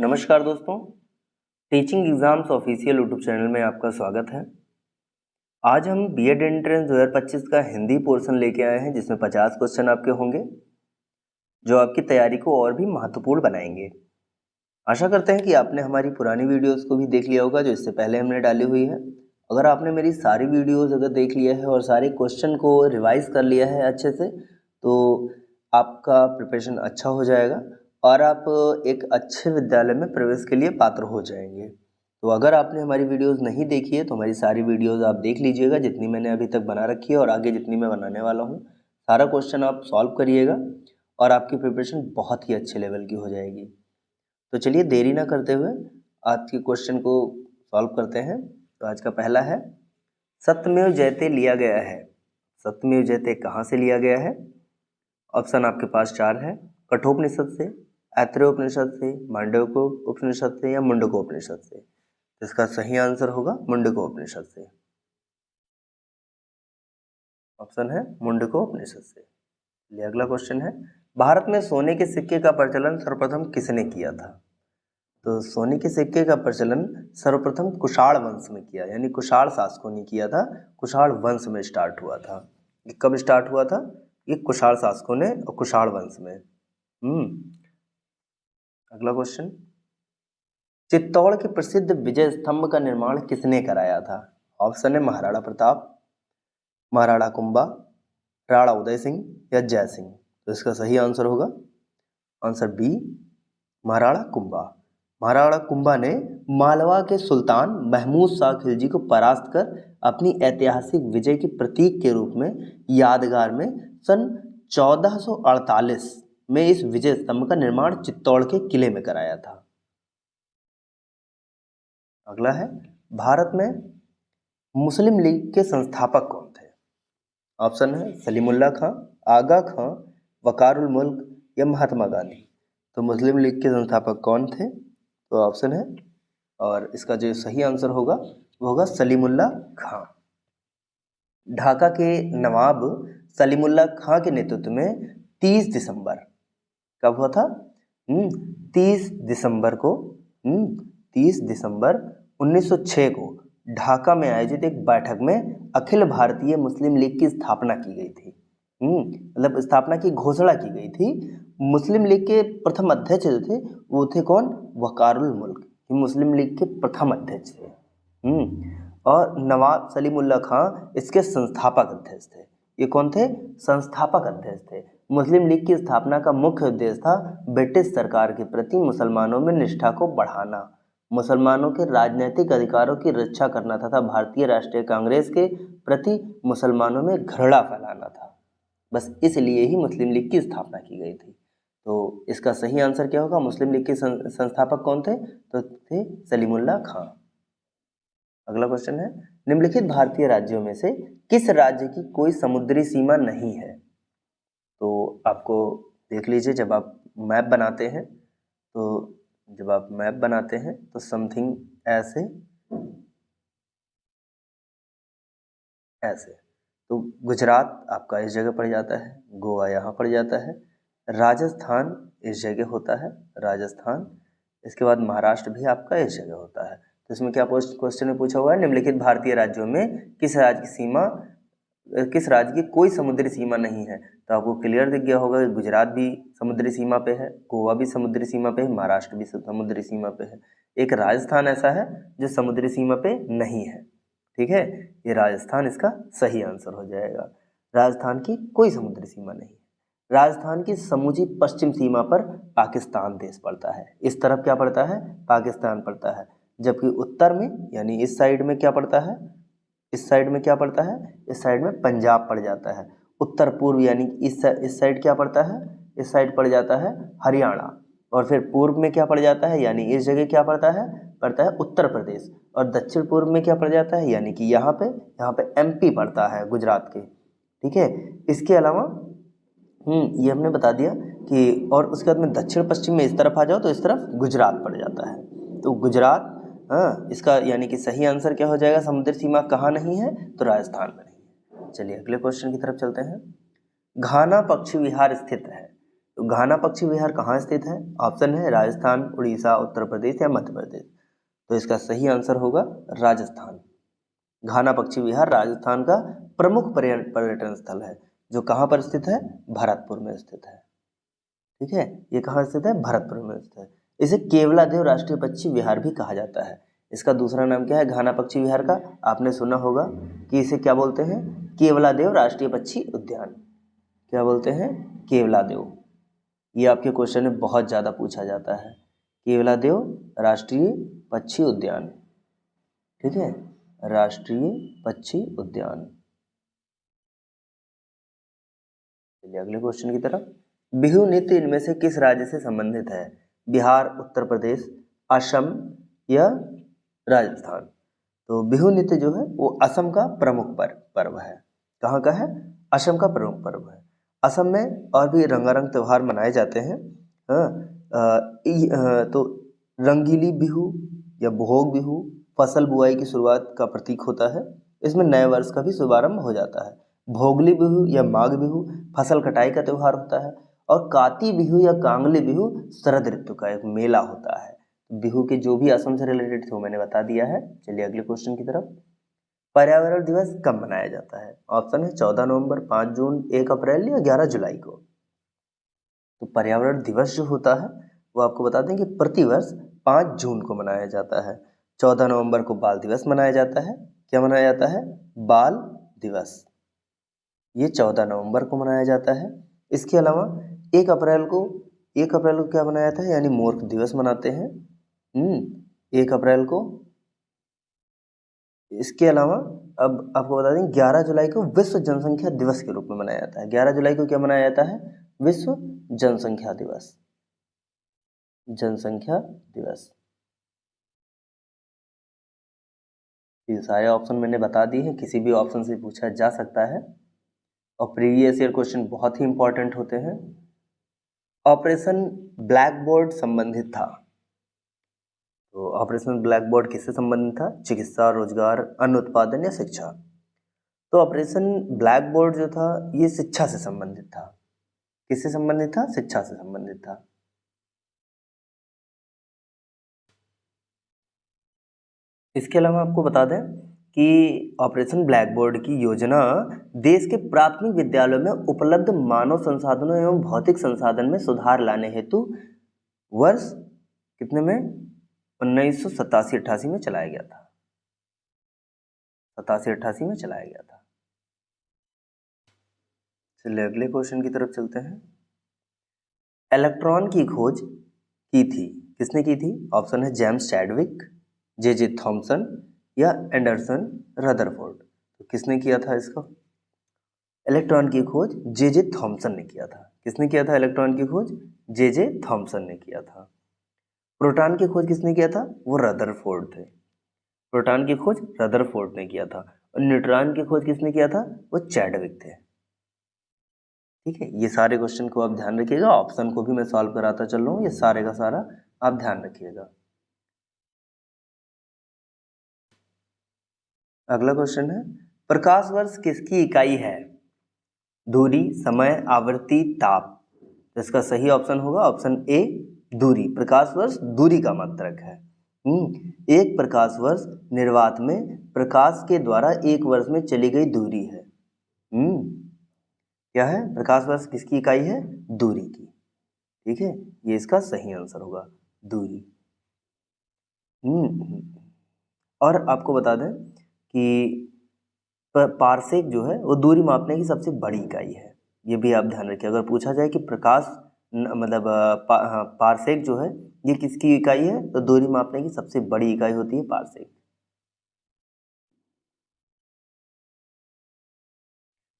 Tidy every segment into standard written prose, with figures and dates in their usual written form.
नमस्कार दोस्तों, teaching exams official YouTube channel में आपका स्वागत है। आज हम बीएड एंट्रेंस 2025 का हिंदी पोर्शन लेके आए हैं, जिसमें 50 क्वेश्चन आपके होंगे जो आपकी तैयारी को और भी महत्वपूर्ण बनाएंगे। आशा करते हैं कि आपने हमारी पुरानी वीडियोस को भी देख लिया होगा जो इससे पहले हमने डाली हुई है। अगर आपने मेरी सारी वीडियोस अगर देख लिया है और सारे क्वेश्चन को रिवाइज कर लिया है अच्छे से, तो आपका प्रिपरेशन अच्छा हो जाएगा और आप एक अच्छे विद्यालय में प्रवेश के लिए पात्र हो जाएंगे। तो अगर आपने हमारी वीडियोस नहीं देखी है तो हमारी सारी वीडियोस आप देख लीजिएगा, जितनी मैंने अभी तक बना रखी है और आगे जितनी मैं बनाने वाला हूँ। सारा क्वेश्चन आप सॉल्व करिएगा और आपकी प्रिपरेशन बहुत ही अच्छे लेवल की हो जाएगी। तो चलिए देरी ना करते हुए आज के क्वेश्चन को सॉल्व करते हैं। तो आज का पहला है, सत्यमेव जयते लिया गया है। सत्यमेव जयते कहाँ से लिया गया है? ऑप्शन आपके पास 4 है। कठोपनिषद से, ऐत्रेयोपनिषद से, मांडव्य उपनिषद से या मुंडकोपनिषद से। इसका सही आंसर होगा मुंडकोपनिषद से। ऑप्शन है मुंडकोपनिषद से। चलिए अगला क्वेश्चन है, भारत में सोने के सिक्के का प्रचलन सर्वप्रथम किसने किया था? तो सोने के सिक्के का प्रचलन सर्वप्रथम कुषाण वंश में किया, यानी कुषाण शासकों ने किया था। कुषाण वंश में स्टार्ट हुआ था। ये कब स्टार्ट हुआ था? ये कुषाण शासकों ने और कुषाण वंश में। अगला क्वेश्चन, चित्तौड़ के प्रसिद्ध विजय स्तंभ का निर्माण किसने कराया था? ऑप्शन है महाराणा प्रताप, महाराणा कुंभा, राणा उदय सिंह या जय सिंह। तो इसका सही आंसर होगा आंसर बी, महाराणा कुंभा। महाराणा कुंभा ने मालवा के सुल्तान महमूद शाह खिलजी को परास्त कर अपनी ऐतिहासिक विजय के प्रतीक के रूप में यादगार में सन 1448 में इस विजय स्तंभ का निर्माण चित्तौड़ के किले में कराया था। अगला है, भारत में मुस्लिम लीग के संस्थापक कौन थे? ऑप्शन है सलीमुल्लाह खां, आगा खां, वकारउल मुल्क या महात्मा गांधी। तो मुस्लिम लीग के संस्थापक कौन थे? तो ऑप्शन है, और इसका जो सही आंसर होगा वो होगा सलीमुल्लाह खां। ढाका के नवाब सलीमुल्लाह खां के नेतृत्व में 30 दिसंबर कब हुआ था? 30 दिसंबर को 30 दिसंबर 1906 को ढाका में आयोजित एक बैठक में अखिल भारतीय मुस्लिम लीग की स्थापना की गई थी। मतलब स्थापना की घोषणा की गई थी। मुस्लिम लीग के प्रथम अध्यक्ष जो थे वो थे कौन? वकारउल मुल्क। मुस्लिम लीग के प्रथम अध्यक्ष थे। और नवाब सलीमुल्लाह खां इसके संस्थापक अध्यक्ष थे। ये कौन थे? संस्थापक अध्यक्ष थे। मुस्लिम लीग की स्थापना का मुख्य उद्देश्य था ब्रिटिश सरकार के प्रति मुसलमानों में निष्ठा को बढ़ाना, मुसलमानों के राजनीतिक अधिकारों की रक्षा करना तथा भारतीय राष्ट्रीय कांग्रेस के प्रति मुसलमानों में घृणा फैलाना था। बस इसलिए ही मुस्लिम लीग की स्थापना की गई थी। तो इसका सही आंसर क्या होगा? मुस्लिम लीग के संस्थापक कौन थे? तो थे सलीमुल्लाह खां। अगला क्वेश्चन है, निम्नलिखित भारतीय राज्यों में से किस राज्य की कोई समुद्री सीमा नहीं है? तो आपको देख लीजिए, जब आप मैप बनाते हैं तो समथिंग ऐसे तो गुजरात आपका इस जगह पड़ जाता है, गोवा यहाँ पड़ जाता है, राजस्थान इस जगह होता है, राजस्थान। इसके बाद महाराष्ट्र भी आपका इस जगह होता है। तो इसमें क्या क्वेश्चन में पूछा हुआ है, निम्नलिखित भारतीय राज्यों में किस राज्य की कोई समुद्री सीमा नहीं है? तो आपको क्लियर दिख गया होगा कि गुजरात भी समुद्री सीमा पे है, गोवा भी समुद्री सीमा पे है, महाराष्ट्र भी समुद्री सीमा पे है। एक राजस्थान ऐसा है जो समुद्री सीमा पे नहीं है। ठीक है, ये राजस्थान इसका सही आंसर हो जाएगा। राजस्थान की कोई समुद्री सीमा नहीं। राजस्थान की समूची पश्चिम सीमा पर पाकिस्तान देश पड़ता है। इस तरफ क्या पड़ता है? पाकिस्तान पड़ता है। जबकि उत्तर में यानी इस साइड में क्या पड़ता है? इस साइड में क्या पड़ता है? इस साइड में पंजाब पड़ जाता है। उत्तर पूर्व यानी इस साइड क्या पड़ता है? इस साइड पड़ जाता है हरियाणा। और फिर पूर्व में क्या पड़ जाता है? यानी इस जगह क्या पड़ता है? पड़ता है उत्तर प्रदेश। और दक्षिण पूर्व में क्या पड़ जाता है? यानी कि यहाँ पे एमपी पड़ता है, गुजरात के। ठीक है, इसके अलावा ये हमने बता दिया कि, और उसके बाद में दक्षिण पश्चिम में इस तरफ आ जाओ तो इस तरफ गुजरात पड़ जाता है। तो गुजरात, इसका यानी कि सही आंसर क्या हो जाएगा? समुद्री सीमा कहाँ नहीं है? तो राजस्थान में नहीं है। चलिए अगले क्वेश्चन की तरफ चलते हैं। घाना पक्षी विहार स्थित है। तो घाना पक्षी विहार कहाँ स्थित है? ऑप्शन है राजस्थान, उड़ीसा, उत्तर प्रदेश या मध्य प्रदेश। तो इसका सही आंसर होगा राजस्थान। घाना पक्षी विहार राजस्थान का प्रमुख पर्यटन स्थल है, जो कहाँ पर स्थित है? भरतपुर में स्थित है। ठीक है, ये कहाँ स्थित है? भरतपुर में स्थित है। इसे केवलादेव राष्ट्रीय पक्षी विहार भी कहा जाता है। इसका दूसरा नाम क्या है घाना पक्षी विहार का? आपने सुना होगा कि इसे क्या बोलते हैं? केवलादेव राष्ट्रीय पक्षी उद्यान। क्या बोलते हैं? केवलादेव। ये आपके क्वेश्चन में बहुत ज़्यादा पूछा जाता है, केवलादेव राष्ट्रीय पक्षी उद्यान। ठीक है, राष्ट्रीय पक्षी उद्यान। चलिए अगले क्वेश्चन की तरफ। बिहू नृत्य इनमें से किस राज्य से संबंधित है? बिहार, उत्तर प्रदेश, असम या राजस्थान? तो बिहू नृत्य जो है वो असम का प्रमुख पर्व है। कहाँ का है? असम का प्रमुख पर्व है। असम में और भी रंगारंग त्यौहार मनाए जाते हैं। तो रंगीली बिहू या भोग बिहू फसल बुआई की शुरुआत का प्रतीक होता है। इसमें नए वर्ष का भी शुभारंभ हो जाता है। भोगली बिहू या माघ बिहू फसल कटाई का त्यौहार होता है। और काती बिहू या कांगली बिहू शरद ऋतु का एक मेला होता है। बिहू के जो भी असम से रिलेटेड थे वो मैंने बता दिया है। चलिए अगले क्वेश्चन की तरफ। पर्यावरण दिवस कब मनाया जाता है? ऑप्शन है 14 नवंबर, 5 जून, 1 अप्रैल या 11 जुलाई को। तो पर्यावरण दिवस जो होता है वो आपको बता दें कि प्रतिवर्ष 5 जून को मनाया जाता है। 14 नवंबर को बाल दिवस मनाया जाता है। क्या मनाया जाता है? बाल दिवस। ये 14 नवंबर को मनाया जाता है। इसके अलावा 1 अप्रैल को क्या मनाया जाता है? यानी मूर्ख दिवस मनाते हैं 1 अप्रैल को। इसके अलावा अब आपको बता दें 11 जुलाई को विश्व जनसंख्या दिवस के रूप में मनाया जाता है। 11 जुलाई को क्या मनाया जाता है? विश्व जनसंख्या दिवस। जनसंख्या दिवस। ये सारे ऑप्शन मैंने बता दिए हैं, किसी भी ऑप्शन से पूछा जा सकता है और प्रीवियस ईयर क्वेश्चन बहुत ही इंपॉर्टेंट होते हैं। ऑपरेशन ब्लैक बोर्ड संबंधित था। तो ऑपरेशन ब्लैक बोर्ड किससे संबंधित था? चिकित्सा, रोजगार, अन्न उत्पादन या शिक्षा? तो ऑपरेशन ब्लैक बोर्ड जो था ये शिक्षा से संबंधित था। किससे संबंधित था? शिक्षा से संबंधित था। इसके अलावा आपको बता दें कि ऑपरेशन ब्लैक बोर्ड की योजना देश के प्राथमिक विद्यालयों में उपलब्ध मानव संसाधनों एवं भौतिक संसाधन में सुधार लाने हेतु वर्ष कितने में? 1987-88 में चलाया गया था। 87-88 में चलाया गया था। चलिए अगले क्वेश्चन की तरफ चलते हैं। इलेक्ट्रॉन की खोज की थी, किसने की थी? ऑप्शन है जेम्स चैडविक, जे थॉमसन या एंडरसन रदरफोर्ड। तो किसने किया था इसका? इलेक्ट्रॉन की खोज जे थॉमसन ने किया था। किसने किया था इलेक्ट्रॉन की खोज? जे थॉमसन ने किया था। प्रोटॉन की खोज किसने किया था? वो रदरफोर्ड थे। प्रोटॉन की खोज रदरफोर्ड ने किया था। और न्यूट्रॉन की खोज किसने किया था? वो चैडविक थे। ठीक है, ये सारे क्वेश्चन को आप ध्यान रखिएगा। ऑप्शन को भी मैं सॉल्व कराता चल रहा हूँ, ये सारे का सारा आप ध्यान रखिएगा। अगला क्वेश्चन है, प्रकाश वर्ष किसकी इकाई है? दूरी, समय, आवृत्ति, ताप? इसका सही ऑप्शन होगा ऑप्शन ए, दूरी। प्रकाश वर्ष दूरी का मात्रक है। एक प्रकाश वर्ष निर्वात में प्रकाश के द्वारा एक वर्ष में चली गई दूरी है। क्या है? प्रकाश वर्ष किसकी इकाई है? दूरी की। ठीक है, ये इसका सही आंसर होगा, दूरी। और आपको बता दें कि पारसेक जो है वो दूरी मापने की सबसे बड़ी इकाई है। ये भी आप ध्यान रखिए। अगर पूछा जाए कि प्रकाश मतलब पारसेक जो है ये किसकी इकाई है, तो दूरी मापने की सबसे बड़ी इकाई होती है पारसेक।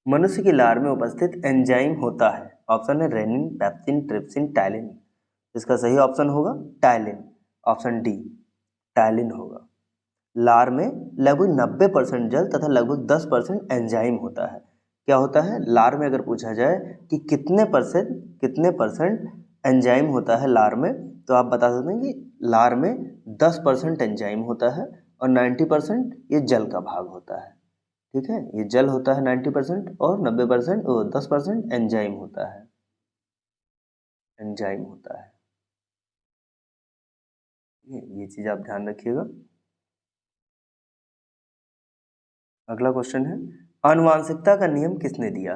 मनुष्य की लार में उपस्थित एंजाइम होता है। ऑप्शन है रेनिन, पेप्सिन, ट्रिप्सिन, टाइलिन। इसका सही ऑप्शन होगा टाइलिन। ऑप्शन डी, टाइलिन होगा। लार में लगभग 90% जल तथा लगभग 10% एंजाइम होता है। क्या होता है? लार में अगर पूछा जाए कि कितने परसेंट एंजाइम होता है लार में, तो आप बता सकते हैं कि लार में 10% एंजाइम होता है और 90% ये जल का भाग होता है। ठीक है, ये जल होता है 90% और 10% एंजाइम होता है। एंजाइम होता है। ये चीज आप ध्यान रखिएगा। अगला क्वेश्चन है, आनुवांशिकता का नियम किसने दिया?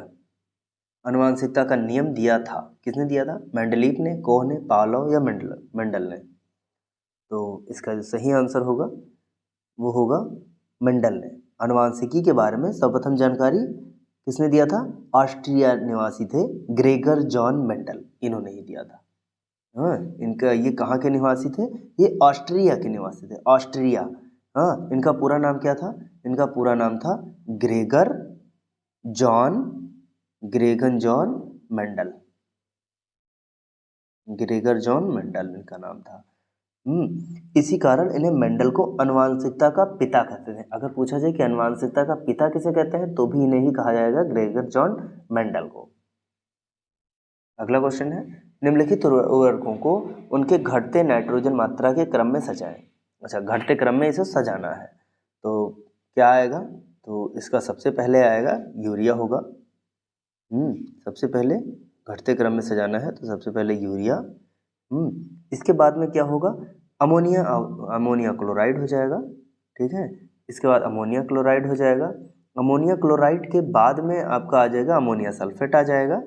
आनुवांशिकता का नियम दिया था, किसने दिया था? मेंडलीव ने, कोह ने, पावलोव या मेंडल ने? तो इसका जो सही आंसर होगा वो होगा मेंडल ने। आनुवांशिकी के बारे में सर्वप्रथम जानकारी किसने दिया था? ऑस्ट्रिया निवासी थे ग्रेगर जॉन मेंडल, इन्होंने ही दिया था। हाँ, इनका ये कहाँ के निवासी थे? ये ऑस्ट्रिया के निवासी थे, ऑस्ट्रिया। हाँ, इनका पूरा नाम क्या था? इनका पूरा नाम था Gregor John Mendel. Gregor John Mendel इनका नाम था। इसी कारण इन्हें मेंडल को आनुवांशिकता का पिता कहते थे। अगर पूछा जाए कि आनुवांशिकता का पिता किसे कहते हैं तो भी इन्हें ही कहा जाएगा, ग्रेगर जॉन मेंडल को। अगला क्वेश्चन है, निम्नलिखित उर्वरकों को उनके घटते नाइट्रोजन मात्रा के क्रम में सजाएं। अच्छा, घटते क्रम में इसे सजाना है तो क्या आएगा? तो इसका सबसे पहले आएगा यूरिया होगा। सबसे पहले घटते क्रम में सजाना है तो सबसे पहले यूरिया। इसके बाद में क्या होगा? अमोनिया क्लोराइड हो जाएगा। ठीक है, इसके बाद अमोनिया क्लोराइड हो जाएगा। अमोनिया क्लोराइड के बाद में आपका आ जाएगा अमोनिया सल्फेट आ जाएगा।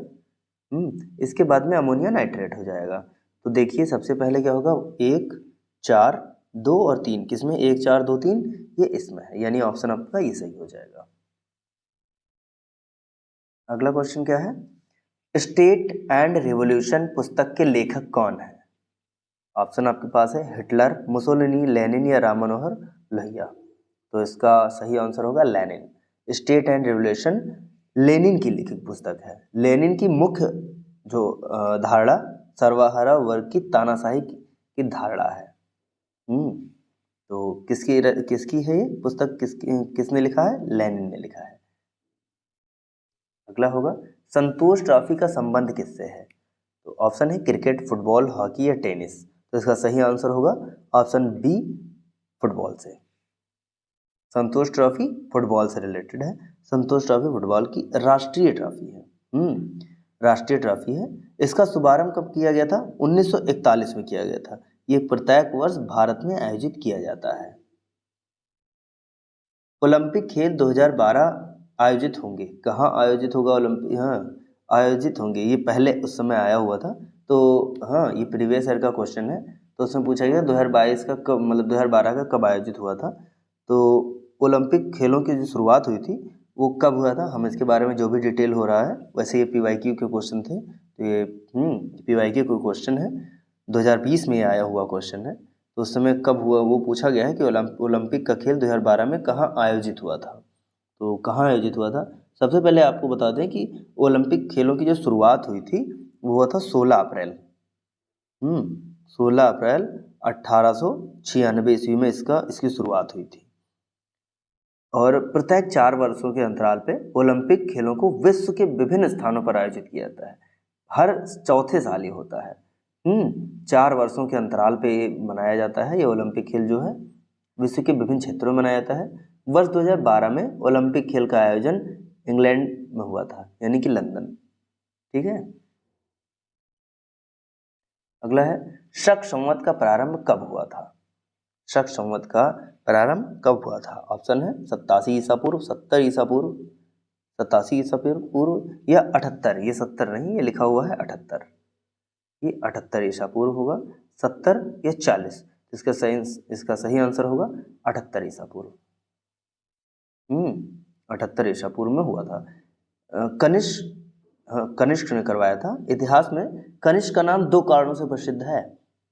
इसके बाद में अमोनिया नाइट्रेट हो जाएगा। तो देखिए सबसे पहले क्या होगा? 1, 4, 2 और 3, किसमें? 1, 4, 2, 3 ये इसमें है, यानी ऑप्शन आपका ये सही हो जाएगा। अगला क्वेश्चन क्या है, स्टेट एंड रिवॉल्यूशन पुस्तक के लेखक कौन है? ऑप्शन आपके पास है हिटलर, मुसोलिनी, लेनिन या राम मनोहर लोहिया। तो इसका सही आंसर होगा Lenin. State and revolution Lenin की लिखित पुस्तक है। लेनिन की मुख्य जो धारणा सर्वहारा वर्ग की तानाशाही की धारणा है। तो किसकी है ये पुस्तक? किसने लिखा है? लेनिन ने लिखा है। अगला होगा, संतोष ट्रॉफी का संबंध किससे है? तो ऑप्शन है क्रिकेट, फुटबॉल, हॉकी या टेनिस। तो इसका सही आंसर होगा ऑप्शन बी, फुटबॉल से। संतोष ट्रॉफी फुटबॉल से रिलेटेड है। संतोष ट्रॉफी फुटबॉल की राष्ट्रीय ट्रॉफी है। राष्ट्रीय ट्रॉफी है। इसका शुभारंभ कब किया गया था? 1941 में किया गया था। ये प्रत्येक वर्ष भारत में आयोजित किया जाता है। ओलंपिक खेल 2012 आयोजित होंगे। कहाँ आयोजित होगा ओलंपिक? हाँ, आयोजित होंगे। ये पहले उस समय आया हुआ था। तो हाँ, ये प्रीवियस ईयर का क्वेश्चन है। तो उसमें पूछा गया 2022 का कब, मतलब 2012 का कब आयोजित हुआ था। तो ओलंपिक खेलों की जो शुरुआत हुई थी वो कब हुआ था, हम इसके बारे में जो भी डिटेल हो रहा है, वैसे ये PYQ के क्वेश्चन थे। तो ये PYQ का क्वेश्चन है, 2020 में आया हुआ क्वेश्चन है। तो उस समय कब हुआ वो पूछा गया है कि ओलंपिक का खेल 2012 में कहाँ आयोजित हुआ था। तो कहाँ आयोजित हुआ था? सबसे पहले आपको बता दें कि ओलंपिक खेलों की जो शुरुआत हुई थी वो हुआ था 16 अप्रैल 16 अप्रैल 1896 ईस्वी में इसकी शुरुआत हुई थी। और प्रत्येक 4 वर्षों के अंतराल पे ओलंपिक खेलों को विश्व के विभिन्न स्थानों पर आयोजित किया जाता है। हर चौथे साल ये होता है। 4 वर्षों के अंतराल पे ये मनाया जाता है। ये ओलंपिक खेल जो है विश्व के विभिन्न क्षेत्रों में मनाया जाता है। वर्ष 2012 में ओलंपिक खेल का आयोजन इंग्लैंड में हुआ था, यानी कि लंदन। ठीक है, अगला है, शक संवत का प्रारंभ कब हुआ था? शक संवत का प्रारंभ कब हुआ था? ऑप्शन है 87 ईसा पूर्व, 70 ईसा पूर्व, 87 ईसा पूर्व या 78। ये 70 नहीं, ये लिखा हुआ है 78। ये 78 ईसा पूर्व होगा, 70 या 40। इसका सही आंसर होगा 78 ईसा पूर्व। 78 ईसा पूर्व में हुआ था। कनिष्क ने करवाया था। इतिहास में कनिष्क का नाम 2 कारणों से प्रसिद्ध है।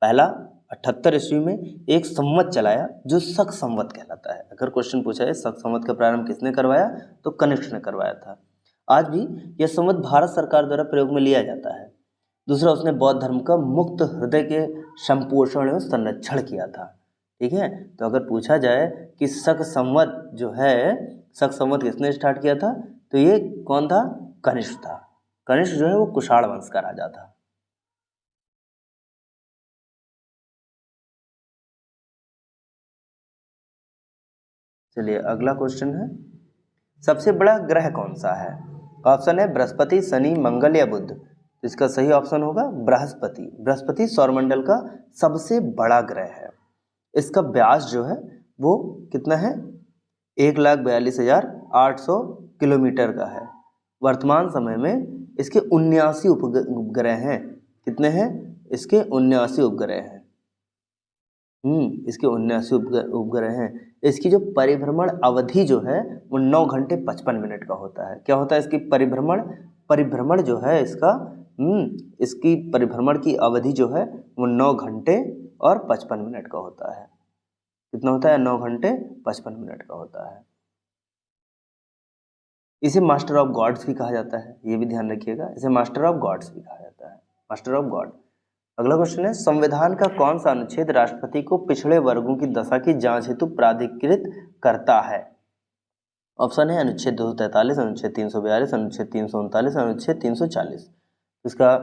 पहला, 78 ईस्वी में एक संवत चलाया जो शक संवत कहलाता है। अगर क्वेश्चन पूछा है शक संवत का प्रारंभ किसने करवाया, तो कनिष्क ने करवाया था। आज भी यह संवत भारत सरकार द्वारा प्रयोग में लिया जाता है। दूसरा, उसने बौद्ध धर्म का मुक्त हृदय के संपोषण एवं संरक्षण किया था। ठीक है, तो अगर पूछा जाए कि शक संवत जो है, शक संवत किसने स्टार्ट किया था, तो ये कौन था? कनिष्क था। कनिष्क जो है वो कुषाण वंश का राजा था। चलिए अगला क्वेश्चन है, सबसे बड़ा ग्रह कौन सा है? ऑप्शन है बृहस्पति, शनि, मंगल या बुध। तो इसका सही ऑप्शन होगा बृहस्पति। बृहस्पति सौरमंडल का सबसे बड़ा ग्रह है। इसका व्यास जो है वो कितना है, 1,42,800 किलोमीटर का है। वर्तमान समय में इसके 79 उपग्रह हैं। कितने हैं? इसके 79 उपग्रह हैं। इसके 79 उपग्रह हैं। इसकी जो परिभ्रमण अवधि जो है वो 9 घंटे 55 मिनट का होता है। क्या होता है इसकी परिभ्रमण जो है इसका, इसकी परिभ्रमण की अवधि जो है वो 9 घंटे और 55 मिनट का होता है। कितना होता है? 9 घंटे 55 मिनट का होता है। इसे मास्टर ऑफ गॉड्स भी कहा जाता है, ये भी ध्यान रखिएगा। इसे मास्टर ऑफ गॉड्स भी कहा जाता है, मास्टर ऑफ गॉड। अगला क्वेश्चन है, संविधान का कौन सा अनुच्छेद राष्ट्रपति को पिछड़े वर्गों की दशा की जांच हेतु प्राधिकृत करता है? ऑप्शन है अनुच्छेद 243, अनुच्छेद 342, अनुच्छेद 339, अनुच्छेद 340। इसका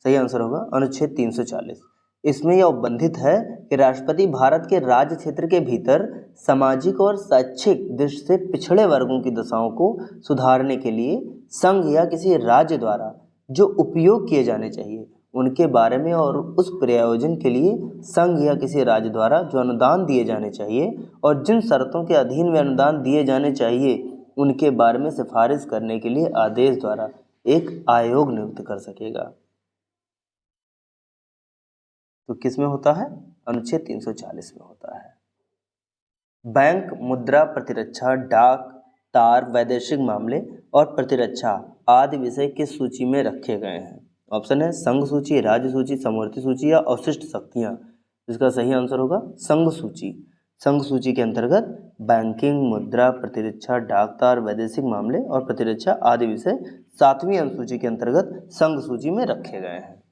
सही आंसर होगा अनुच्छेद 340। इसमें यह उपबंधित है कि राष्ट्रपति भारत के राज्य क्षेत्र के भीतर सामाजिक और शैक्षिक दृष्टि से पिछड़े वर्गों की दशाओं को सुधारने के लिए संघ या किसी राज्य द्वारा जो उपयोग किए जाने चाहिए उनके बारे में और उस प्रयोजन के लिए संघ या किसी राज्य द्वारा जो अनुदान दिए जाने चाहिए और जिन शर्तों के अधीन में अनुदान दिए जाने चाहिए उनके बारे में सिफारिश करने के लिए आदेश द्वारा एक आयोग नियुक्त कर सकेगा। तो किस में होता है? अनुच्छेद 340 में होता है। बैंक, मुद्रा, प्रतिरक्षा, डाक, तार, वैदेशिक मामले और प्रतिरक्षा आदि विषय किस सूची में रखे गए हैं? ऑप्शन है संघ सूची, राज्य सूची, समवर्ती सूची या अवशिष्ट शक्तियां। इसका सही आंसर होगा संघ सूची। संघ सूची के अंतर्गत बैंकिंग, मुद्रा, प्रतिरक्षा, डाक, तार, वैदेशिक मामले और प्रतिरक्षा आदि विषय 7वीं अनुसूची के अंतर्गत संघ सूची में रखे गए हैं।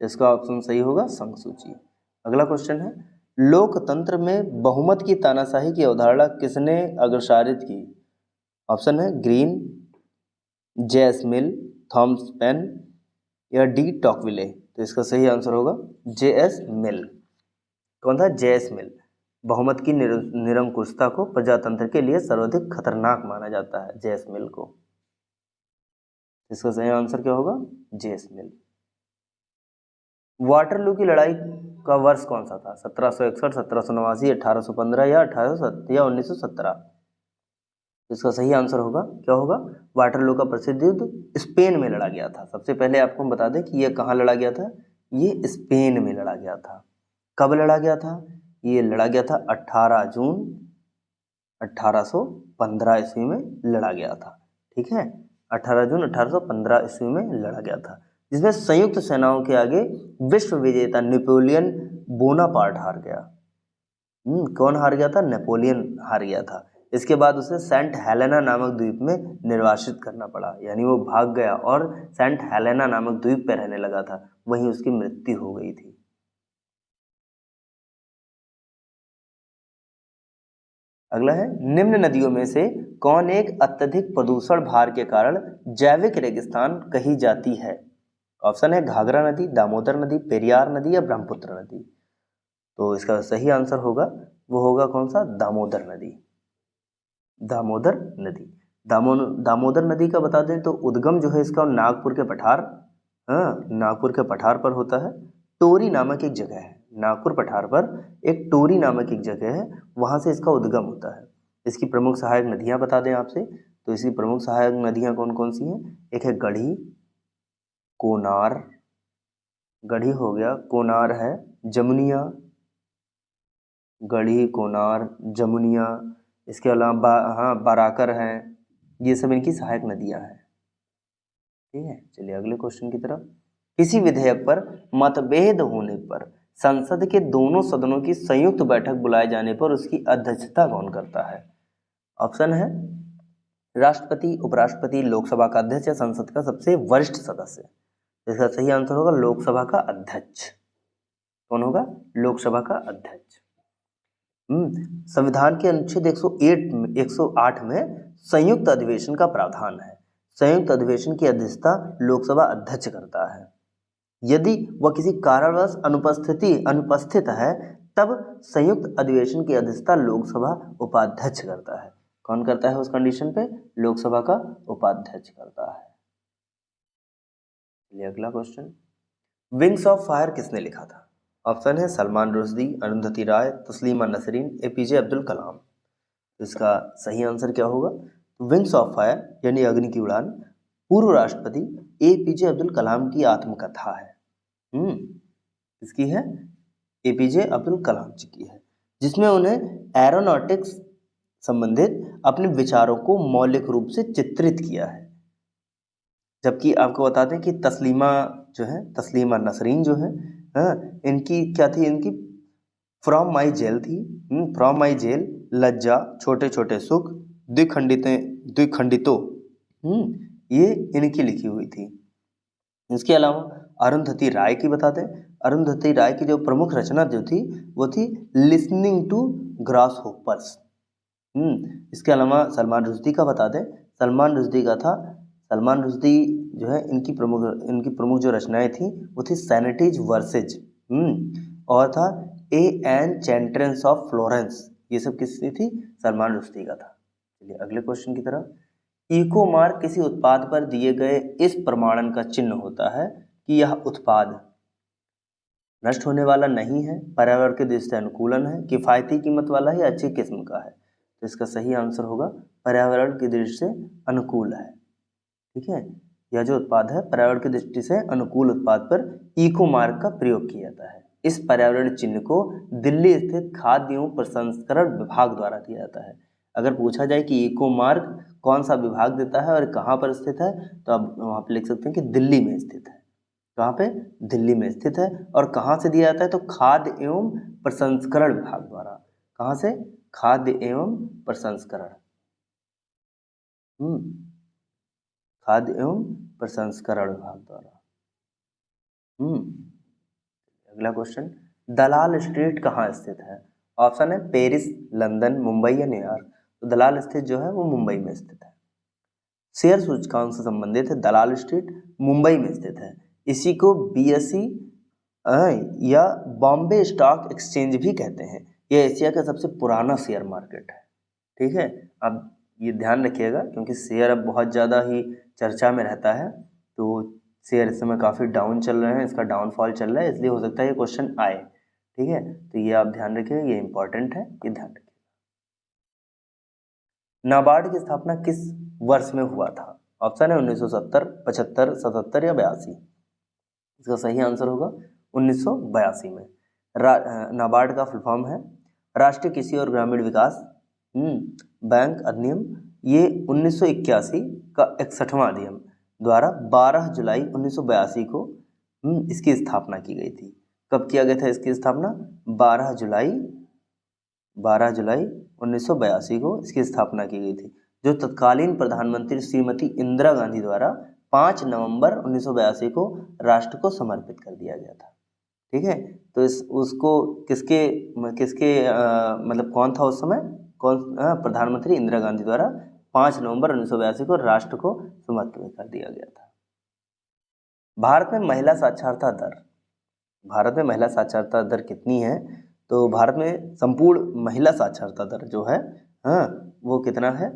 इसका ऑप्शन सही होगा संघ सूची। अगला क्वेश्चन है, लोकतंत्र में बहुमत की तानाशाही की अवधारणा किसने अग्रसारित की? ऑप्शन है ग्रीन, जे एस मिल, थॉमस पेन या डी टॉकविले। तो इसका सही आंसर होगा जे एस मिल। कौन था? जे एस मिल। बहुमत की निरंकुशता को प्रजातंत्र के लिए सर्वाधिक खतरनाक माना जाता है, जे एस मिल को। इसका सही आंसर क्या होगा? जे एस मिल। वाटरलू की लड़ाई का वर्ष कौन सा था? 1761, 1789, 1815 या 1807 या 1917। इसका सही आंसर होगा क्या होगा? वाटरलू का प्रसिद्ध युद्ध स्पेन में लड़ा गया था। सबसे पहले आपको हम बता दें कि यह कहाँ लड़ा गया था। ये स्पेन में लड़ा गया था। कब लड़ा गया था? ये लड़ा गया था 18 जून 1815 ईस्वी में लड़ा गया था। ठीक है, 18 जून 1815 ईस्वी में लड़ा गया था, जिसमें संयुक्त सेनाओं के आगे विश्व विजेता नेपोलियन बोनापार्ट हार गया। कौन हार गया था? नेपोलियन हार गया था। इसके बाद उसे सेंट हेलेना नामक द्वीप में निर्वासित करना पड़ा, यानी वो भाग गया और सेंट हेलेना नामक द्वीप पर रहने लगा था, वहीं उसकी मृत्यु हो गई थी। अगला है, निम्न नदियों में से कौन एक अत्यधिक प्रदूषण भार के कारण जैविक रेगिस्तान कही जाती है? ऑप्शन है घाघरा नदी, दामोदर नदी, पेरियार नदी या ब्रह्मपुत्र नदी। तो इसका सही आंसर होगा वो होगा कौन सा? दामोदर नदी। दामोदर नदी। दामोदर नदी का बता दें तो उद्गम जो है इसका नागपुर के पठार, नागपुर के पठार पर होता है। टोरी नामक एक जगह है, नागपुर पठार पर एक टोरी नामक एक जगह है, वहां से इसका उद्गम होता है। इसकी प्रमुख सहायक नदियां बता दें आपसे, तो इसकी प्रमुख सहायक नदियां कौन कौन सी हैं? एक है गढ़ी, कोनार, गढ़ी हो गया, कोनार है, जमुनिया, गढ़ी, कोनार, जमुनिया, इसके अलावा बाराकर हैं, ये सब इनकी सहायक नदियां हैं। ठीक है, चलिए अगले क्वेश्चन की तरफ। किसी विधेयक पर मतभेद होने पर संसद के दोनों सदनों की संयुक्त बैठक बुलाए जाने पर उसकी अध्यक्षता कौन करता है? ऑप्शन है राष्ट्रपति, उपराष्ट्रपति, लोकसभा का अध्यक्ष या संसद का सबसे वरिष्ठ सदस्य। इसका सही आंसर होगा लोकसभा का अध्यक्ष। कौन होगा? लोकसभा का अध्यक्ष। संविधान के अनुच्छेद 108 में संयुक्त अधिवेशन का प्रावधान है। संयुक्त अधिवेशन की अध्यक्षता लोकसभा अध्यक्ष करता है। यदि वह किसी कारणवश अनुपस्थित है तब संयुक्त अधिवेशन की अध्यक्षता लोकसभा उपाध्यक्ष करता है। कौन करता है उस कंडीशन पे? लोकसभा का उपाध्यक्ष करता है। चलिए अगला क्वेश्चन, विंग्स ऑफ फायर किसने लिखा था? ऑप्शन है सलमान रुश्दी, अरुंधति राय, तस्लीमा नसरीन, एपीजे अब्दुल कलाम। तो इसका सही आंसर क्या होगा? विंग्स ऑफ फायर यानी अग्नि की उड़ान पूर्व राष्ट्रपति एपीजे अब्दुल कलाम की आत्मकथा है। किसकी है? एपीजे अब्दुल कलाम जी की है, जिसमें उन्हें एरोनॉटिक्स संबंधित अपने विचारों को मौलिक रूप से चित्रित किया है। जबकि आपको बता दें कि तस्लीमा जो है, तस्लीमा नसरीन जो है, इनकी क्या थी? इनकी फ्रॉम माई जेल थी। फ्रॉम माई जेल, लज्जा, छोटे छोटे सुख, द्विखंडितों, ये इनकी लिखी हुई थी। इसके अलावा अरुंधति राय की बता दें, अरुंधति राय की जो प्रमुख रचना जो थी वो थी लिसनिंग टू ग्रास होपर्स। इसके अलावा सलमान रुश्दी का बता दें, सलमान रुश्दी का था, सलमान रुश्दी जो है इनकी प्रमुख जो रचनाएं थी वो थी सैनिटीज वर्सेज, और था ए एन चैंट्रेंस ऑफ फ्लोरेंस। ये सब किसकी थी? सलमान रुश्दी का था। चलिए अगले क्वेश्चन की तरफ, इको मार्क किसी उत्पाद पर दिए गए इस प्रमाणन का चिन्ह होता है कि यह उत्पाद नष्ट होने वाला नहीं है, पर्यावरण के दृष्टि से अनुकूलन है, किफ़ायती कीमत वाला है या अच्छी किस्म का है। तो इसका सही आंसर होगा पर्यावरण की दृष्टि से अनुकूल है। ठीक है, यह जो उत्पाद है पर्यावरण की दृष्टि से अनुकूल उत्पाद पर इको मार्क का प्रयोग किया जाता है। इस पर्यावरण चिन्ह को दिल्ली स्थित खाद्य एवं प्रसंस्करण विभाग द्वारा दिया जाता है। अगर पूछा जाए कि इको मार्क कौन सा विभाग देता है और कहाँ पर स्थित है, तो आप वहाँ पर लिख सकते हैं कि दिल्ली में स्थित है। कहाँ पे? दिल्ली में स्थित है। और कहाँ से दिया जाता है? तो खाद्य एवं प्रसंस्करण विभाग द्वारा। कहाँ से? खाद्य एवं प्रसंस्करण, खाद्य एवं प्रसंस्करण विभाग द्वारा। अगला क्वेश्चन, दलाल स्ट्रीट कहाँ स्थित है? ऑप्शन है पेरिस, लंदन, मुंबई या न्यूयॉर्क। तो दलाल स्थित जो है वो मुंबई में स्थित है। शेयर सूचकांक से संबंधित है दलाल स्ट्रीट, मुंबई में स्थित है। इसी को बीएसई या बॉम्बे स्टॉक एक्सचेंज भी कहते हैं। यह एशिया का सबसे पुराना शेयर मार्केट है। ठीक है, अब ये ध्यान रखिएगा क्योंकि शेयर अब बहुत ज़्यादा ही चर्चा में रहता है, तो शेयर इस समय काफ़ी डाउन चल रहे हैं, इसका डाउनफॉल चल रहा है, इसलिए हो सकता है ये क्वेश्चन आए। ठीक है, तो ये आप ध्यान रखिएगा, ये इंपॉर्टेंट है, ये ध्यान रखिएगा। नाबार्ड की स्थापना किस वर्ष में हुआ था? ऑप्शन है 1970, 75, 77 या 82। इसका सही आंसर होगा 1982 में। नाबार्ड का फुल फॉर्म है राष्ट्रीय कृषि और ग्रामीण विकास बैंक अधिनियम। ये 1981 का 61वां अधिनियम द्वारा 12 जुलाई 1982 को इसकी स्थापना की गई थी। कब किया गया था इसकी स्थापना? 12 जुलाई 1982 को इसकी स्थापना की गई थी, जो तत्कालीन प्रधानमंत्री श्रीमती इंदिरा गांधी द्वारा 5 नवंबर 1982 को राष्ट्र को समर्पित कर दिया गया था। ठीक है, तो उसको किसके मतलब कौन था उस समय? प्रधानमंत्री इंदिरा गांधी द्वारा 5 नवंबर 1982 को राष्ट्र को समर्पित कर दिया गया था। भारत में महिला साक्षरता दर कितनी है? तो भारत में संपूर्ण महिला साक्षरता दर जो है वो कितना है?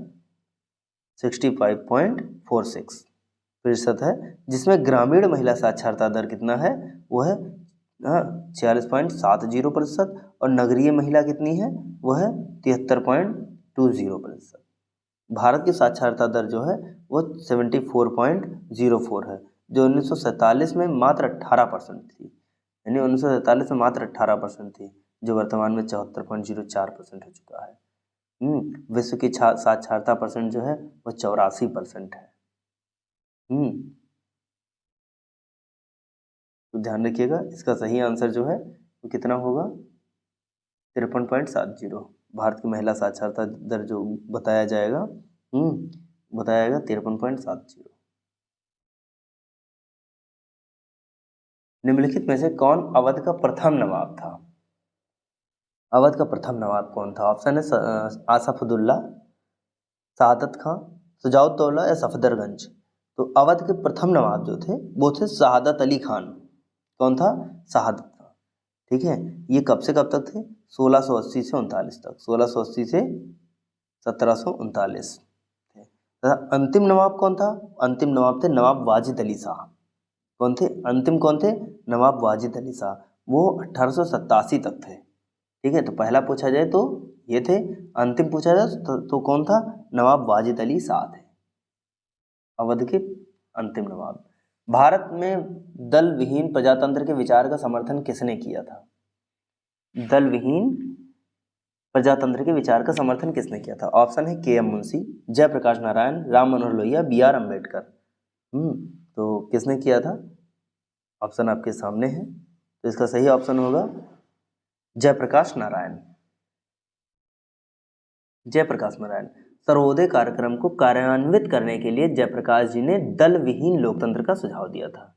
65.46% है, जिसमें ग्रामीण महिला साक्षरता दर कितना है? वो है 46.70%, और नगरीय महिला कितनी है? वो है 73.20%। भारत की साक्षरता दर जो है वो 74.04 है, जो 1947 में मात्र 18% थी। यानी 1947 में मात्र 18% थी, जो वर्तमान में 74.04% हो चुका है। विश्व की साक्षरता परसेंट जो है वो 84% है। तो ध्यान रखिएगा, इसका सही आंसर जो है वो कितना होगा? 53.70। भारत की महिला साक्षरता दर जो बताया जाएगा 53.70। निम्नलिखित में से कौन अवध का प्रथम नवाब था? अवध का प्रथम नवाब कौन था? ऑप्शन है आसफुद्दौला, सआदत खां, शुजाउद्दौला या सफदरगंज। तो अवध के प्रथम नवाब जो थे वो थे शहादत अली खान। कौन था? शहादत खान। ठीक है, ये कब से कब तक थे? 1680 से 39 तक, 1680 से 1739 थे। अंतिम नवाब कौन था? अंतिम नवाब थे नवाब वाजिद अली शाह। कौन थे? अंतिम कौन थे? नवाब वाजिद अली शाह, वो 1887 तक थे। ठीक है, तो पहला पूछा जाए तो ये थे, अंतिम पूछा जाए तो कौन था? नवाब वाजिद अली शाह थे, अवध के अंतिम नवाब। भारत में दल विहीन प्रजातंत्र के विचार का समर्थन किसने किया था? दल विहीन प्रजातंत्र के विचार का समर्थन किसने किया था? ऑप्शन है K M Munshi, Jayaprakash Narayan, Ram Manohar Lohia, B R Ambedkar. तो किसने किया था? ऑप्शन आपके सामने है, तो इसका सही ऑप्शन होगा जयप्रकाश नारायण। जयप्रकाश नारायण। सर्वोदय कार्यक्रम को कार्यान्वित करने के लिए जयप्रकाश जी ने दल विहीन लोकतंत्र का सुझाव दिया था।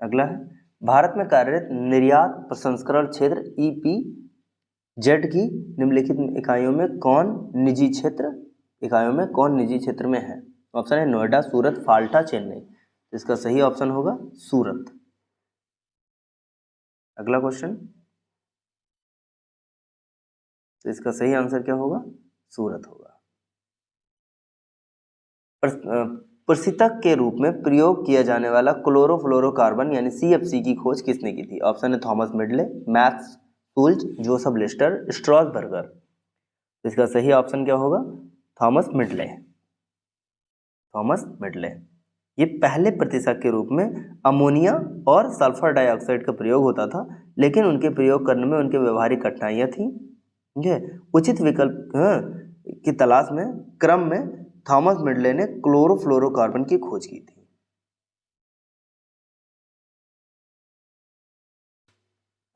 अगला है, भारत में कार्यरत निर्यात प्रसंस्करण क्षेत्र EPZ की निम्नलिखित इकाइयों में कौन निजी क्षेत्र में है? ऑप्शन है नोएडा, सूरत, फाल्टा, चेन्नई। इसका सही ऑप्शन होगा सूरत। अगला क्वेश्चन, तो इसका सही आंसर क्या होगा? सूरत होगा। प्रशीतक के रूप में प्रयोग किया जाने वाला क्लोरोफ्लोरोकार्बन यानी CFC की खोज किसने की थी? ऑप्शन है Thomas Midgley, Max Schultze, Joseph Lister, Strasburger. इसका सही ऑप्शन क्या होगा? Thomas medley. थॉमस मिडले ये पहले प्रतिशत के रूप में अमोनिया और सल्फर डाइऑक्साइड का प्रयोग होता था, लेकिन उनके प्रयोग करने में उनके व्यवहारिक कठिनाइयाँ थी। ठीक है, उचित विकल्प की तलाश में क्रम में थॉमस मिडले ने क्लोरोफ्लोरोकार्बन की खोज की थी।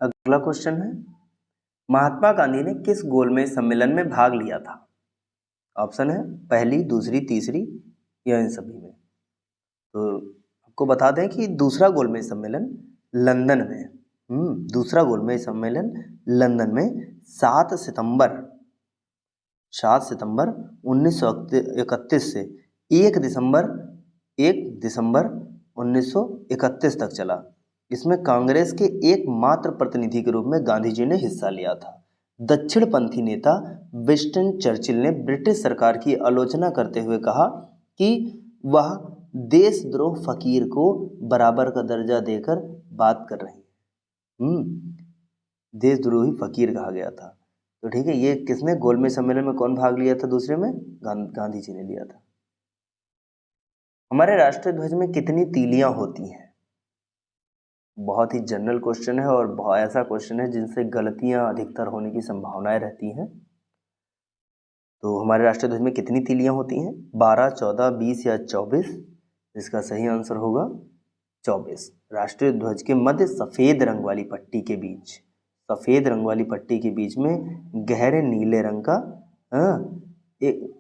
अगला क्वेश्चन है, महात्मा गांधी ने किस गोलमेज सम्मेलन में भाग लिया था? ऑप्शन है पहली, दूसरी, तीसरी या इन सभी में। तो आपको बता दें कि दूसरा गोलमेज सम्मेलन लंदन में, दूसरा गोलमेज सम्मेलन लंदन में 7 सितंबर 1931 से 1 दिसंबर 1931 तक चला। इसमें कांग्रेस के एकमात्र प्रतिनिधि के रूप में गांधी जी ने हिस्सा लिया था। दक्षिणपंथी नेता विंस्टन चर्चिल ने ब्रिटिश सरकार की आलोचना करते हुए कहा कि वह देशद्रोह फकीर को बराबर का दर्जा देकर बात कर रही है। देशद्रोही फकीर कहा गया था। तो ठीक है, ये किसने गोलमेज सम्मेलन में कौन भाग लिया था? दूसरे में गांधी जी ने लिया था। हमारे राष्ट्रीय ध्वज में कितनी तीलियां होती हैं? बहुत ही जनरल क्वेश्चन है और बहुत ऐसा क्वेश्चन है जिनसे गलतियां अधिकतर होने की संभावनाएं रहती हैं। तो हमारे राष्ट्रीय ध्वज में कितनी तीलियां होती हैं? 12, 14, 20 या 24? इसका सही आंसर होगा 24। राष्ट्रीय ध्वज के मध्य सफेद रंग वाली पट्टी के बीच, सफेद रंग वाली पट्टी के बीच में गहरे नीले रंग का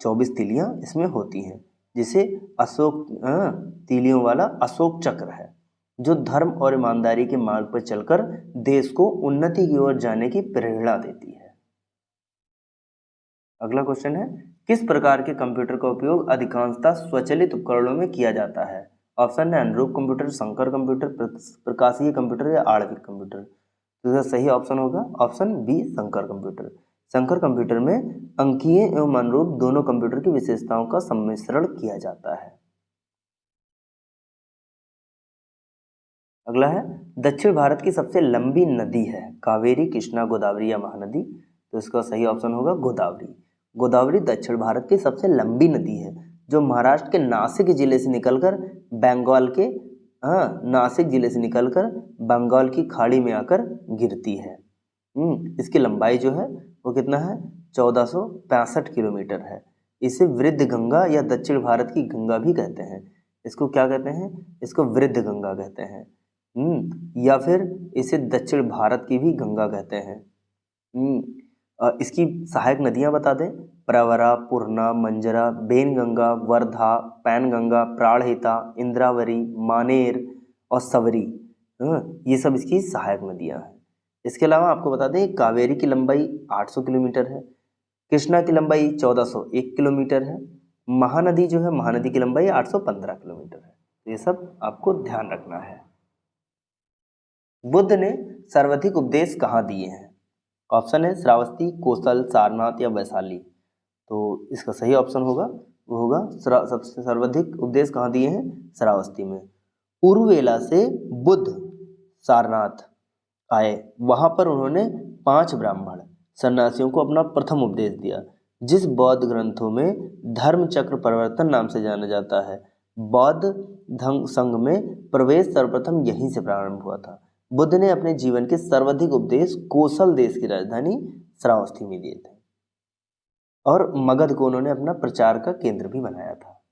24 तीलियां इसमें होती हैं, जिसे अशोक तीलियों वाला अशोक चक्र है, जो धर्म और ईमानदारी के मार्ग पर चलकर देश को उन्नति की ओर जाने की प्रेरणा देती है। अगला क्वेश्चन है, किस प्रकार के कंप्यूटर का उपयोग अधिकांशतः स्वचालित उपकरणों में किया जाता है? ऑप्शन है अनुरूप कंप्यूटर, संकर कंप्यूटर, प्रकाशीय कंप्यूटर या आणविक कंप्यूटर। तो इसका सही ऑप्शन होगा ऑप्शन बी, संकर कंप्यूटर। संकर कंप्यूटर में अंकीय एवं अनुरूप दोनों कंप्यूटर की विशेषताओं का सम्मिश्रण किया जाता है। अगला है, दक्षिण भारत की सबसे लंबी नदी है कावेरी, कृष्णा, गोदावरी या महानदी। तो इसका सही ऑप्शन होगा गोदावरी। गोदावरी दक्षिण भारत की सबसे लंबी नदी है, जो महाराष्ट्र के नासिक जिले से निकलकर बंगाल की खाड़ी में आकर गिरती है। इसकी लंबाई जो है वो कितना है? 1465 किलोमीटर है। इसे वृद्ध गंगा या दक्षिण भारत की गंगा भी कहते हैं। इसको क्या कहते हैं? इसको वृद्ध गंगा कहते हैं। या फिर इसे दक्षिण भारत की भी गंगा कहते हैं। इसकी सहायक नदियां बता दें, प्रवरा, पूर्णा, मंजरा, बेनगंगा, वर्धा, पैनगंगा, प्राणहिता, इंद्रावरी, मानेर और सवरी। ये सब इसकी सहायक नदियां हैं। इसके अलावा आपको बता दें कावेरी की लंबाई 800 किलोमीटर है, कृष्णा की लंबाई 1401 किलोमीटर है, महानदी जो है महानदी की लंबाई 815 किलोमीटर है। तो ये सब आपको ध्यान रखना है। बुद्ध ने सर्वाधिक उपदेश कहाँ दिए हैं? ऑप्शन है श्रावस्ती, कौशल, सारनाथ या वैशाली। तो इसका सही ऑप्शन होगा वो होगा सबसे सर्वाधिक उपदेश कहाँ दिए हैं? श्रावस्ती में। उरुवेला से बुद्ध सारनाथ आए, वहां पर उन्होंने 5 ब्राह्मण सन्यासियों को अपना प्रथम उपदेश दिया। जिस बौद्ध ग्रंथों में धर्म चक्र प्रवर्तन नाम से जाना जाता है, बौद्ध धर्म संघ में प्रवेश सर्वप्रथम यहीं से प्रारंभ हुआ था। बुद्ध ने अपने जीवन के सर्वाधिक उपदेश कोसल देश की राजधानी श्रावस्ती में दिए थे और मगध को उन्होंने अपना प्रचार का केंद्र भी बनाया था।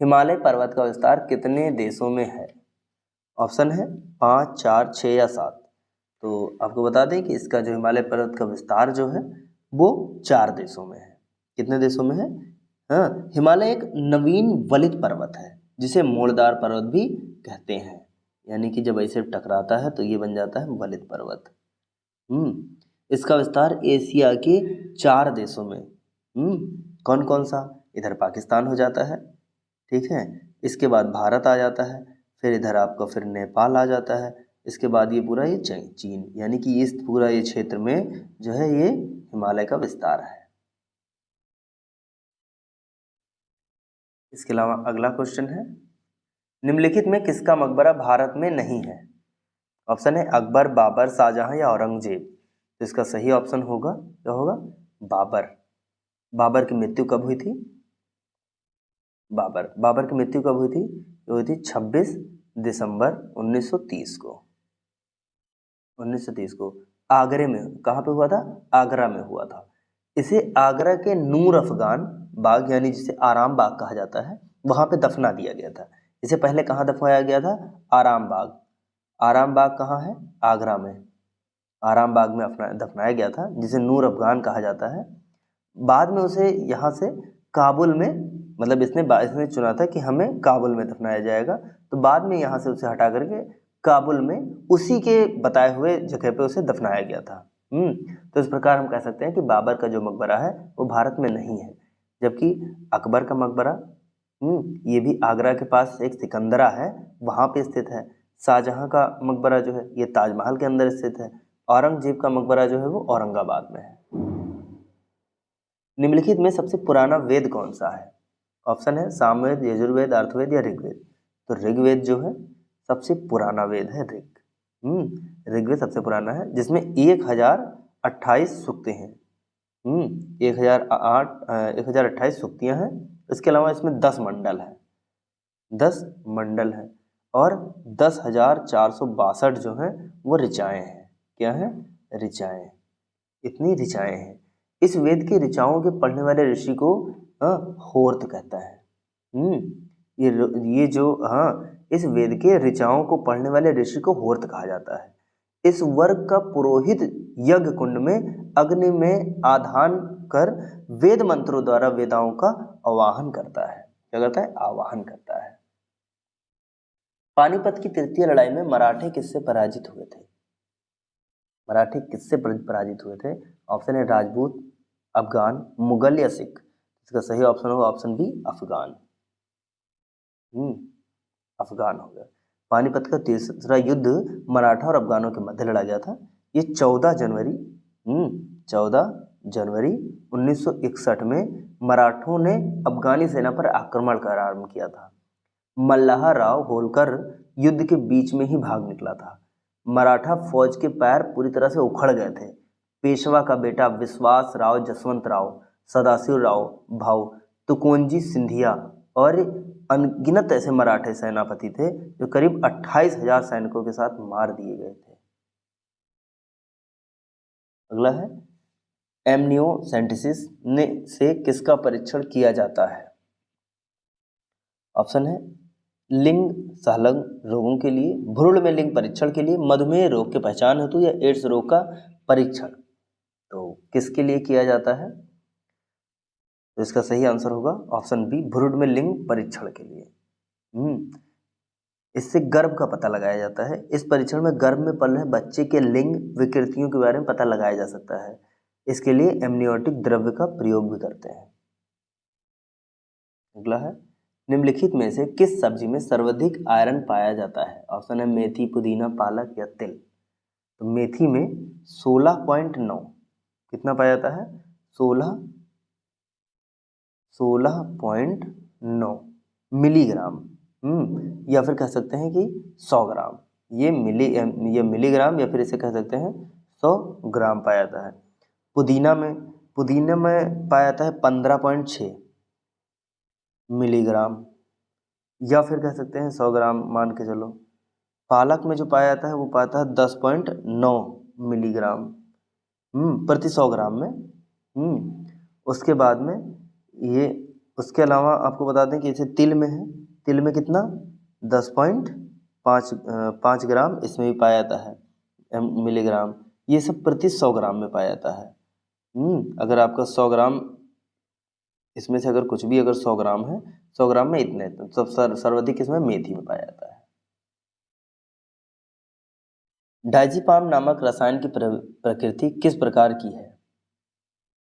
हिमालय पर्वत का विस्तार कितने देशों में है? ऑप्शन है 5, 4, 6 या 7। तो आपको बता दें कि इसका जो हिमालय पर्वत का विस्तार जो है वो 4 देशों में है। कितने देशों में है? हाँ, हिमालय एक नवीन वलित पर्वत है जिसे मोड़दार पर्वत भी कहते हैं, यानी कि जब ऐसे टकराता है तो ये बन जाता है वलित पर्वत। इसका विस्तार एशिया के 4 देशों में, कौन कौन सा? इधर पाकिस्तान हो जाता है, ठीक है, इसके बाद भारत आ जाता है, फिर इधर आपका फिर नेपाल आ जाता है, इसके बाद ये पूरा ये चीन, यानी कि इस पूरा ये क्षेत्र में जो है ये हिमालय का विस्तार है। इसके अलावा अगला क्वेश्चन है, निम्नलिखित में किसका मकबरा भारत में नहीं है? ऑप्शन है अकबर, बाबर, शाहजहां या औरंगजेब। तो इसका सही ऑप्शन होगा, क्या होगा? बाबर। बाबर की मृत्यु कब हुई थी? बाबर की मृत्यु कब हुई थी? ये हुई थी 26 दिसंबर 1930 को। 1930 को आगरे में, कहाँ पे हुआ था? आगरा में हुआ था। इसे आगरा के नूर अफगान बाग, यानी जिसे आराम बाग कहा जाता है, वहां पे दफना दिया गया था। इसे पहले कहाँ दफनाया गया था? आराम बाग। आराम बाग कहाँ है? आगरा में। आराम बाग में दफनाया गया था, जिसे नूर अफगान कहा जाता है। बाद में उसे यहाँ से काबुल में, मतलब इसने चुना था कि हमें काबुल में दफनाया जाएगा, तो बाद में यहाँ से उसे हटा करके काबुल में उसी के बताए हुए जगह पे उसे दफनाया गया था। तो इस प्रकार हम कह सकते हैं कि बाबर का जो मकबरा है वो भारत में नहीं है, जबकि अकबर का मकबरा ये भी आगरा के पास एक सिकंदरा है, वहाँ पे स्थित है। शाहजहां का मकबरा जो है ये ताजमहल के अंदर स्थित है। औरंगजेब का मकबरा जो है वो औरंगाबाद में है। निम्नलिखित में सबसे पुराना वेद कौन सा है? ऑप्शन है सामवेद, यजुर्वेद, अर्थवेद या ऋग्वेद। तो ऋग्वेद जो है सबसे पुराना वेद है। ऋग्वेद सबसे पुराना है, जिसमें 1028 सूक्तें हैं। 1028 सूक्तियां हैं। इसके अलावा इसमें 10 मंडल है, 10 मंडल है और 10,462 जो हैं वो ऋचाएँ हैं। क्या है? ऋचाएँ। इतनी ऋचाएँ हैं। इस वेद के ऋचाओं के पढ़ने वाले ऋषि को होर्त कहता है। ये जो इस वेद के ऋचाओं को पढ़ने वाले ऋषि को होर्त कहा जाता है। इस वर्ग का पुरोहित यज्ञ कुंड में अग्नि में आधान कर वेद मंत्रों द्वारा वेदाओं का आवाहन करता है। क्या करता है? आवाहन करता है। पानीपत की तृतीय लड़ाई में मराठे किससे पराजित हुए थे? मराठी किससे पराजित हुए थे? ऑप्शन है राजपूत, अफगान, मुगल या सिख। इसका सही ऑप्शन होगा ऑप्शन बी, अफगान। अफगान हो गया। पानीपत का तीसरा युद्ध मराठा और अफगानों के मध्य लड़ा गया था। ये 14 जनवरी 1961 में मराठों ने अफगानी सेना पर आक्रमण का आरंभ किया था। मल्लाह राव होलकर युद्ध के बीच में ही भाग निकला था। मराठा फौज के पैर पूरी तरह से उखड़ गए थे। पेशवा का बेटा विश्वास राव, जसवंत राव, सदाशिव राव भाऊ, तुकोंजी सिंधिया और अनगिनत ऐसे मराठे सेनापति थे जो करीब 28,000 सैनिकों के साथ मार दिए गए थे। अगला है एमनियोसेंटेसिस से किसका परीक्षण किया जाता है? ऑप्शन है लिंग सहलग्न रोगों के लिए, भ्रूण में लिंग परीक्षण के लिए, मधुमेह रोग की पहचान हेतु या एड्स रोग का परीक्षण। तो किसके लिए किया जाता है? तो इसका सही आंसर होगा ऑप्शन बी, भ्रूण में लिंग परीक्षण के लिए। इससे गर्भ का पता लगाया जाता है। इस परीक्षण में गर्भ में पल रहे बच्चे के लिंग विकृतियों के बारे में पता लगाया जा सकता है। इसके लिए एमनियोटिक द्रव्य का प्रयोग भी करते हैं। अगला है निम्नलिखित में से किस सब्जी में सर्वाधिक आयरन पाया जाता है? ऑप्शन है मेथी, पुदीना, पालक या तिल। तो मेथी में 16.9 कितना पाया जाता है? 16 16.9 मिलीग्राम, या फिर कह सकते हैं कि 100 ग्राम। ये मिलीग्राम या फिर इसे कह सकते हैं 100 ग्राम पाया जाता है। पुदीना में पाया जाता है 15.6 मिलीग्राम, या फिर कह सकते हैं 100 ग्राम मान के चलो। पालक में जो पाया जाता है वो पाता है 10.9 मिलीग्राम प्रति 100 ग्राम में। उसके बाद में ये, उसके अलावा आपको बता दें कि इसे तिल में है, तिल में कितना 10.5 ग्राम इसमें भी पाया जाता है मिलीग्राम। ये सब प्रति 100 ग्राम में पाया जाता है। अगर आपका 100 ग्राम, इसमें से अगर कुछ भी अगर 100 ग्राम है, 100 ग्राम में इतने, तो सब सर्वाधिक इसमें मेथी में पाया जाता है। डायज़ेपाम नामक रसायन की प्रकृति किस प्रकार की है?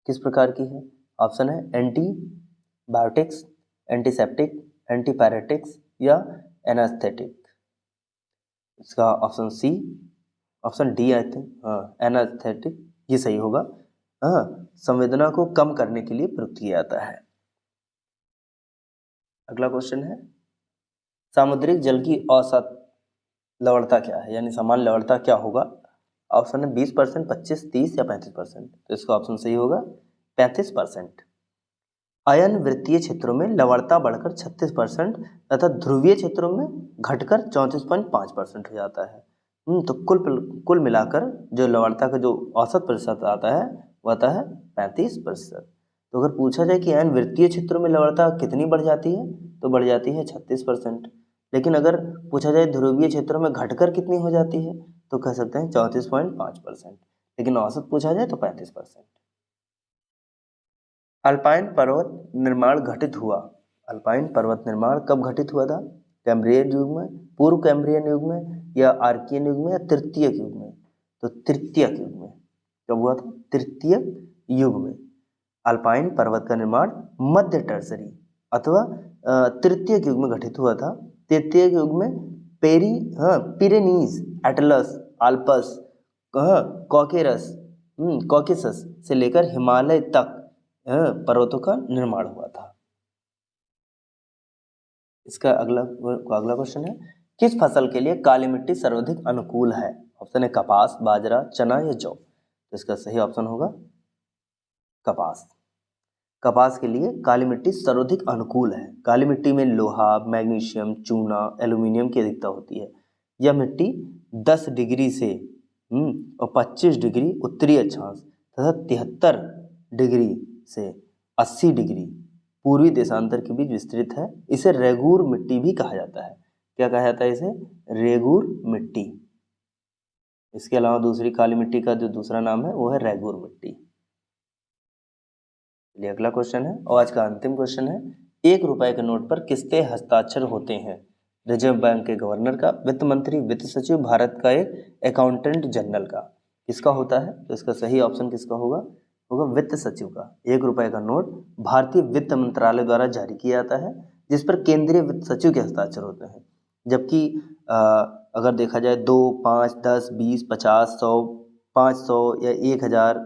किस प्रकार की है? ऑप्शन है एंटीबायोटिक्स, एंटीसेप्टिक, एंटीपायरेटिक्स या एनास्थेटिक। इसका option C, option D I think anaesthetic ये सही होगा। संवेदना को कम करने के लिए प्रयुक्त किया जाता है। अगला क्वेश्चन है, सामुद्रिक जल की औसत लवणता क्या है, यानी सामान्य लवणता क्या होगा? ऑप्शन है 20%, 25%, 30% या 35%। तो इसका ऑप्शन सही होगा 35%। अयन वृत्तीय क्षेत्रों में लवणता बढ़कर 36% तथा ध्रुवीय क्षेत्रों में घटकर 34.5% हो जाता है। तो कुल मिलाकर जो लवणता का जो औसत प्रतिशत आता है वो आता है 35%। तो अगर पूछा जाए कि अयन वृत्तीय क्षेत्रों में लवणता कितनी बढ़ जाती है, तो बढ़ जाती है 36%। लेकिन अगर पूछा जाए ध्रुवीय क्षेत्रों में घटकर कितनी हो जाती है, तो कह सकते हैं 34.5%। लेकिन औसत पूछा जाए तो 35%। अल्पाइन पर्वत निर्माण घटित हुआ, अल्पाइन पर्वत निर्माण कब घटित हुआ था? कैम्ब्रियन युग में, पूर्व कैम्ब्रियन युग में, या आर्कियन युग में, या तृतीयक युग में? तो तृतीयक युग में। कब हुआ था? तृतीयक युग में। अल्पाइन पर्वत का निर्माण मध्य टर्सरी अथवा तृतीयक युग में घटित हुआ था। तृतीयक युग में पिरेनीज, एटलस, आल्पस, कॉकेसस से लेकर हिमालय तक पर्वतों का निर्माण हुआ था। इसका अगला क्वेश्चन है, किस फसल के लिए काली मिट्टी सर्वाधिक अनुकूल है? ऑप्शन है कपास, बाजरा, चना या जौ। तो इसका सही ऑप्शन होगा कपास। कपास के लिए काली मिट्टी सर्वाधिक अनुकूल है। काली मिट्टी में लोहा, मैग्नीशियम, चूना, एल्यूमिनियम की अधिकता होती है। यह मिट्टी 10 डिग्री से और 25 डिग्री उत्तरी अक्षांश तथा 73 डिग्री से 80 डिग्री पूर्वी देशांतर के बीच विस्तृत है। इसे रेगूर मिट्टी भी कहा जाता है। क्या कहा जाता है इसे? रेगूर मिट्टी। इसके अलावा दूसरी काली मिट्टी का जो दूसरा नाम है वो है रेगूर मिट्टी। चलिए अगला क्वेश्चन है, और आज का अंतिम क्वेश्चन है, 1 रुपए के नोट पर किसके हस्ताक्षर होते हैं? रिजर्व बैंक के गवर्नर का, वित्त मंत्री, वित्त सचिव, भारत का एक अकाउंटेंट जनरल का। किसका होता है? तो इसका सही ऑप्शन किसका होगा? वित्त सचिव का। 1 रुपए का नोट भारतीय वित्त मंत्रालय द्वारा जारी किया जाता है, जिस पर केंद्रीय वित्त सचिव के हस्ताक्षर होते हैं। जबकि अगर देखा जाए 2, 5, 10, 20, 50, 100, 500 या 1000,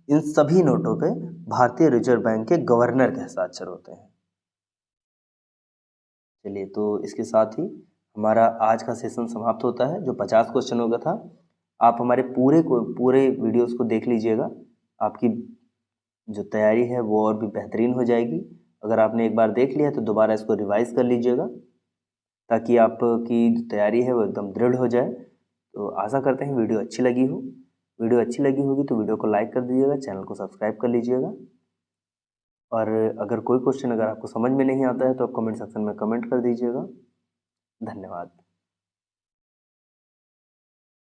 इन सभी नोटों पे भारतीय रिजर्व बैंक के गवर्नर के हस्ताक्षर होते हैं। चलिए, तो इसके साथ ही हमारा आज का सेशन समाप्त होता है, जो 50 क्वेश्चनों का था। आप हमारे पूरे वीडियोस को देख लीजिएगा, आपकी जो तैयारी है वो और भी बेहतरीन हो जाएगी। अगर आपने एक बार देख लिया तो दोबारा इसको रिवाइज कर लीजिएगा, ताकि आपकी जो तैयारी है वो एकदम दृढ़ हो जाए। तो आशा करते हैं वीडियो अच्छी लगी हो। वीडियो अच्छी लगी होगी तो वीडियो को लाइक कर दीजिएगा, चैनल को सब्सक्राइब कर लीजिएगा। और अगर कोई क्वेश्चन अगर आपको समझ में नहीं आता है तो आप कमेंट सेक्शन में कमेंट कर दीजिएगा। धन्यवाद।